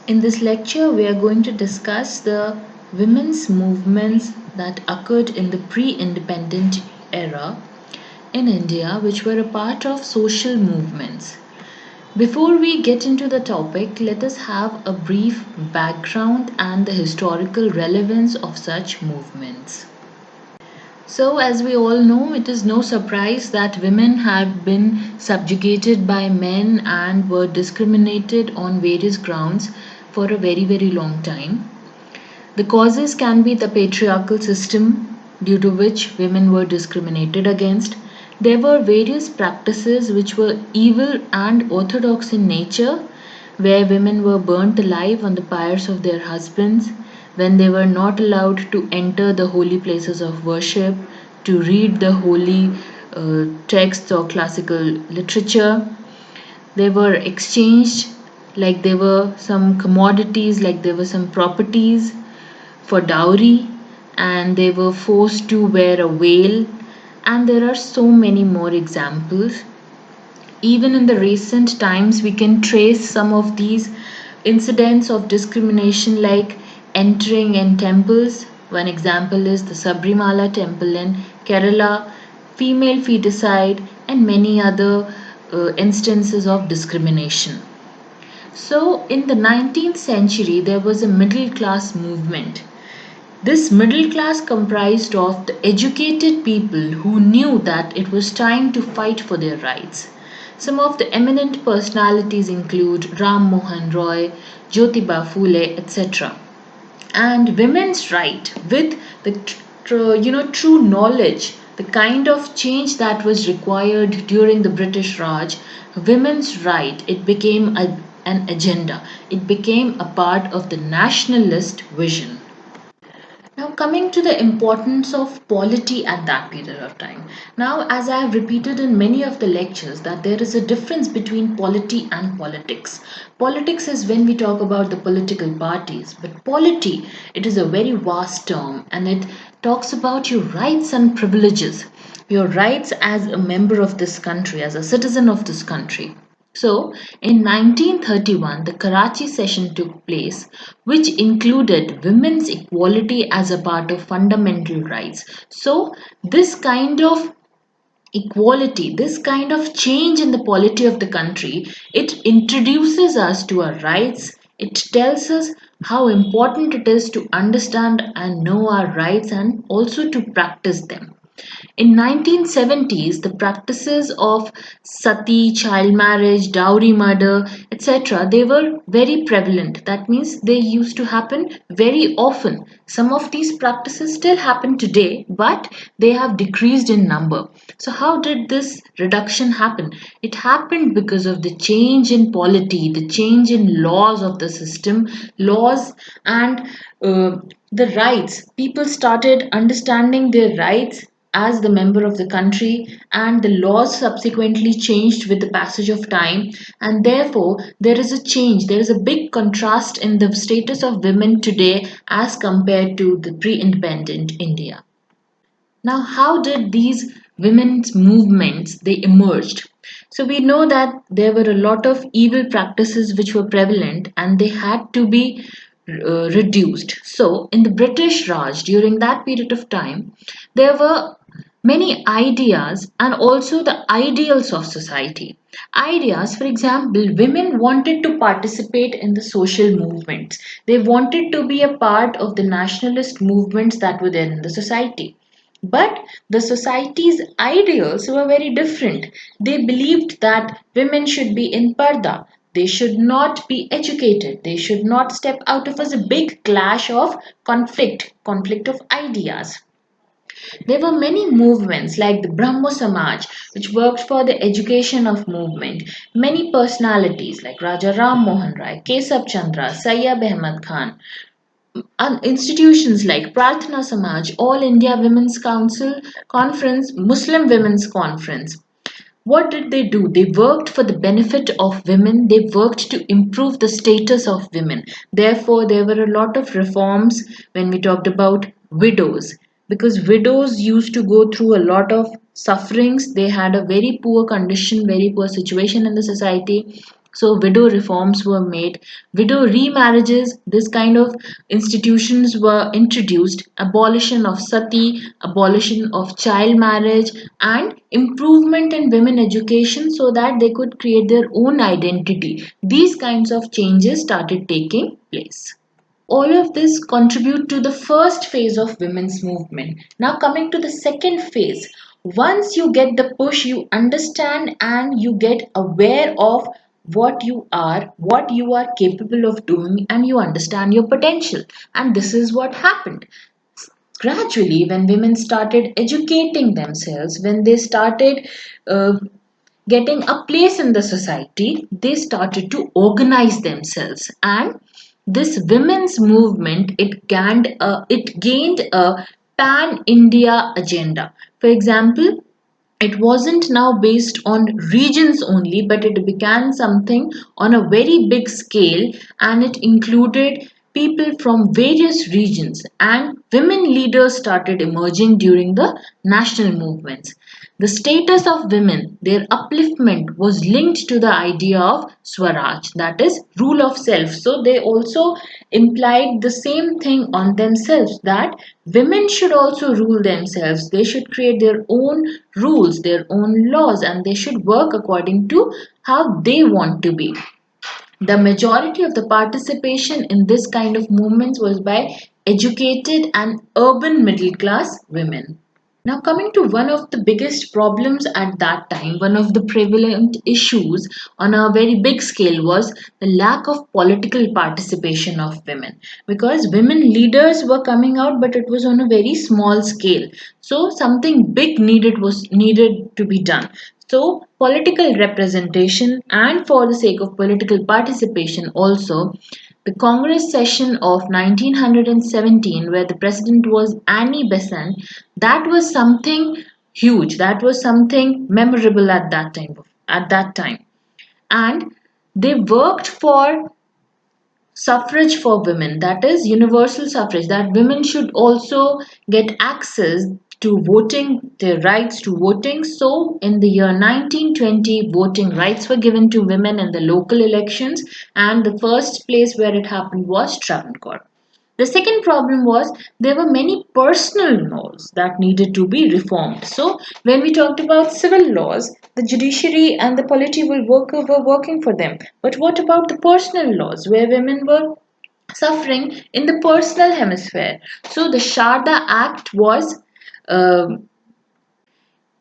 In this lecture, we are going to discuss the women's movements that occurred in the pre-independent era in India, which were a part of social movements. Before we get into the topic, let us have a brief background and the historical relevance of such movements. So, as we all know, it is no surprise that women had been subjugated by men and were discriminated on various grounds for a very long time. The causes can be the patriarchal system due to which women were discriminated against. There were various practices which were evil and orthodox in nature, where women were burnt alive on the pyres of their husbands, when they were not allowed to enter the holy places of worship, to read the holy texts or classical literature. They were exchanged like there were some commodities, like there were some properties for dowry, and they were forced to wear a veil, and there are so many more examples. Even in the recent times, we can trace some of these incidents of discrimination, like entering in temples. One example is the Sabrimala temple in Kerala, female feticide, and many other instances of discrimination. So, in the 19th century, there was a middle class movement. This middle class comprised of the educated people who knew that it was time to fight for their rights. Some of the eminent personalities include Ram Mohan Roy, Jyotiba Phule, etc. And women's right, with the true knowledge, the kind of change that was required during the British Raj, women's right, it became an agenda. It became a part of the nationalist vision. Now, coming to the importance of polity at that period of time. Now, as I have repeated in many of the lectures, that there is a difference between polity and politics. Politics is when we talk about the political parties, but polity, it is a very vast term, and it talks about your rights and privileges, your rights as a member of this country, as a citizen of this country. So, in 1931, the Karachi session took place, which included women's equality as a part of fundamental rights. So, this kind of equality, this kind of change in the polity of the country, it introduces us to our rights. It tells us how important it is to understand and know our rights and also to practice them. In 1970s, the practices of sati, child marriage, dowry murder, etc., they were very prevalent. That means they used to happen very often. Some of these practices still happen today, but they have decreased in number. So how did this reduction happen? It happened because of the change in polity, the change in laws of the system, laws and the rights. People started understanding their rights as the member of the country, and the laws subsequently changed with the passage of time, and therefore there is a change, there is a big contrast in the status of women today as compared to the pre-independent India. Now, how did these women's movements they emerged? So we know that there were a lot of evil practices which were prevalent, and they had to be reduced. So in the British Raj during that period of time, there were many ideas and also the ideals of society. Ideas, for example, women wanted to participate in the social movements. They wanted to be a part of the nationalist movements that were there in the society. But the society's ideals were very different. They believed that women should be in parda. They should not be educated. They should not step out of a big clash of conflict of ideas. There were many movements like the Brahmo Samaj, which worked for the education of movement. Many personalities like Raja Ram Mohan Rai, Kesab Chandra, Sayyab Ahmad Khan, and institutions like Prarthana Samaj, All India Women's Council Conference, Muslim Women's Conference. What did they do? They worked for the benefit of women. They worked to improve the status of women. Therefore, there were a lot of reforms when we talked about widows, because widows used to go through a lot of sufferings. They had a very poor condition, very poor situation in the society. So widow reforms were made, widow remarriages, this kind of institutions were introduced, abolition of sati, abolition of child marriage, and improvement in women education so that they could create their own identity. These kinds of changes started taking place. All of this contribute to the first phase of women's movement. Now coming to the second phase, once you get the push, you understand and you get aware of what you are capable of doing, and you understand your potential. And this is what happened. Gradually, when women started educating themselves, when they started uh, getting a place in the society, they started to organize themselves. And this women's movement, it gained a pan India agenda. For example, it wasn't now based on regions only, but it began something on a very big scale, and it included people from various regions, and women leaders started emerging during the national movements. The status of women, their upliftment, was linked to the idea of Swaraj, that is, rule of self. So they also implied the same thing on themselves, that women should also rule themselves. They should create their own rules, their own laws, and they should work according to how they want to be. The majority of the participation in this kind of movements was by educated and urban middle class women. Now, coming to one of the biggest problems at that time, one of the prevalent issues on a very big scale was the lack of political participation of women. Because women leaders were coming out, but it was on a very small scale. So something big needed to be done. So political representation, and for the sake of political participation also, the Congress session of 1917, where the president was Annie Besant, that was something huge. That was something memorable at that time. At that time, and they worked for suffrage for women, that is universal suffrage, that women should also get access to voting, their rights to voting. So in the year 1920, voting rights were given to women in the local elections, and the first place where it happened was Travancore. The second problem was there were many personal laws that needed to be reformed. So, when we talked about civil laws, the judiciary and the polity were working for them. But what about the personal laws where women were suffering in the personal hemisphere? So, the Sharda Act was um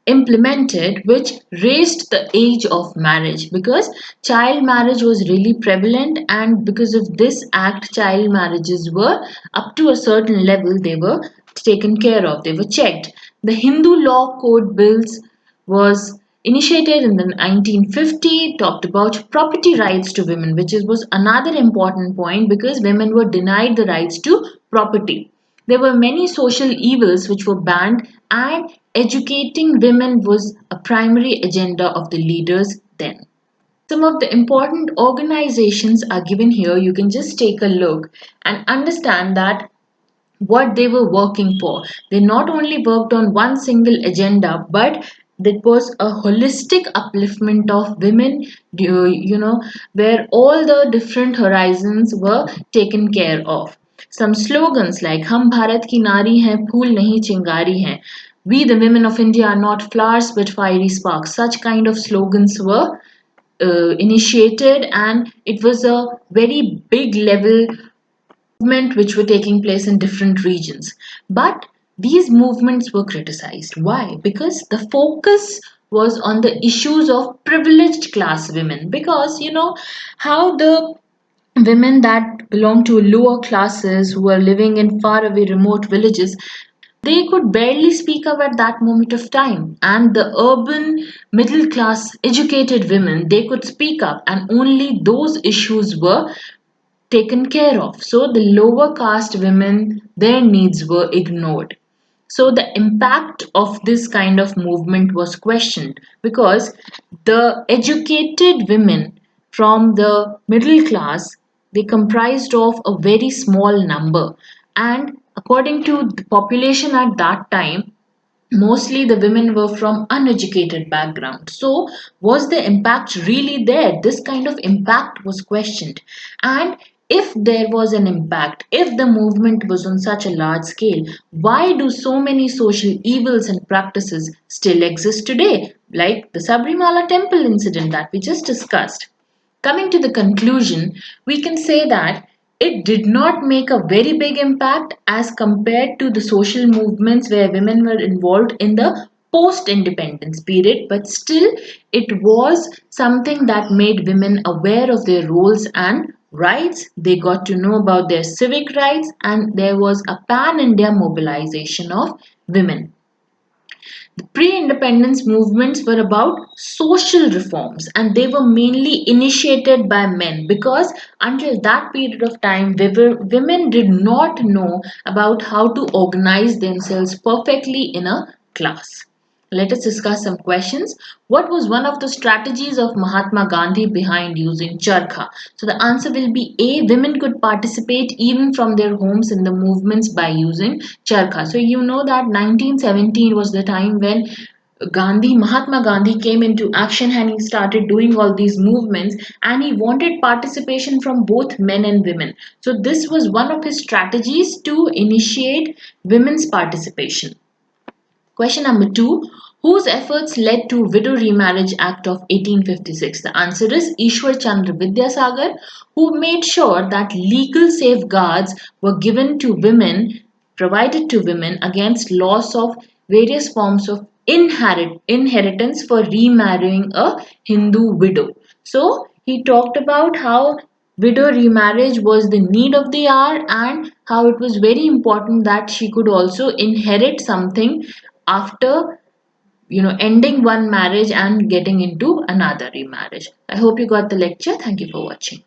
implemented, which raised the age of marriage, because child marriage was really prevalent, and because of this act child marriages were up to a certain level, they were taken care of, they were checked. The Hindu law code bills was initiated in the 1950, talked about property rights to women, which was another important point because women were denied the rights to property. There were many social evils which were banned, and educating women was a primary agenda of the leaders then. Some of the important organizations are given here. You can just take a look and understand that what they were working for. They not only worked on one single agenda, but it was a holistic upliftment of women, where all the different horizons were taken care of. Some slogans like "हम भारत की नारी हैं, फूल नहीं चिंगारी हैं," "We the women of India are not flowers but fiery sparks," such kind of slogans were initiated, and it was a very big level movement which were taking place in different regions. But these movements were criticized. Why? Because the focus was on the issues of privileged class women. Because you know how the women that belong to lower classes who are living in faraway remote villages, they could barely speak up at that moment of time, and the urban middle class educated women, they could speak up, and only those issues were taken care of. So the lower caste women, their needs were ignored. So the impact of this kind of movement was questioned because the educated women from the middle class, they comprised of a very small number, and according to the population at that time, Mostly the women were from uneducated background. So was the impact really there? This kind of impact was questioned. And if there was an impact, if the movement was on such a large scale, why do so many social evils and practices still exist today, like the Sabrimala temple incident that we just discussed? Coming to the conclusion, we can say that it did not make a very big impact as compared to the social movements where women were involved in the post independence period, but still it was something that made women aware of their roles and rights. They got to know about their civic rights, and there was a pan India mobilization of women. The pre independence movements were about social reforms, and they were mainly initiated by men because until that period of time, women did not know about how to organize themselves perfectly in a class. Let us discuss some questions. What was one of the strategies of Mahatma Gandhi behind using charkha? So the answer will be A. Women could participate even from their homes in the movements by using charkha. So you know that 1917 was the time when Mahatma Gandhi came into action and he started doing all these movements, and he wanted participation from both men and women. So this was one of his strategies to initiate women's participation. Question number 2. Whose efforts led to Widow Remarriage Act of 1856? The answer is Ishwar Chandra Vidyasagar, who made sure that legal safeguards were given to women, provided to women against loss of various forms of inheritance for remarrying a Hindu widow. So he talked about how widow remarriage was the need of the hour and how it was very important that she could also inherit something after ending one marriage and getting into another remarriage. I hope you got the lecture. Thank you for watching.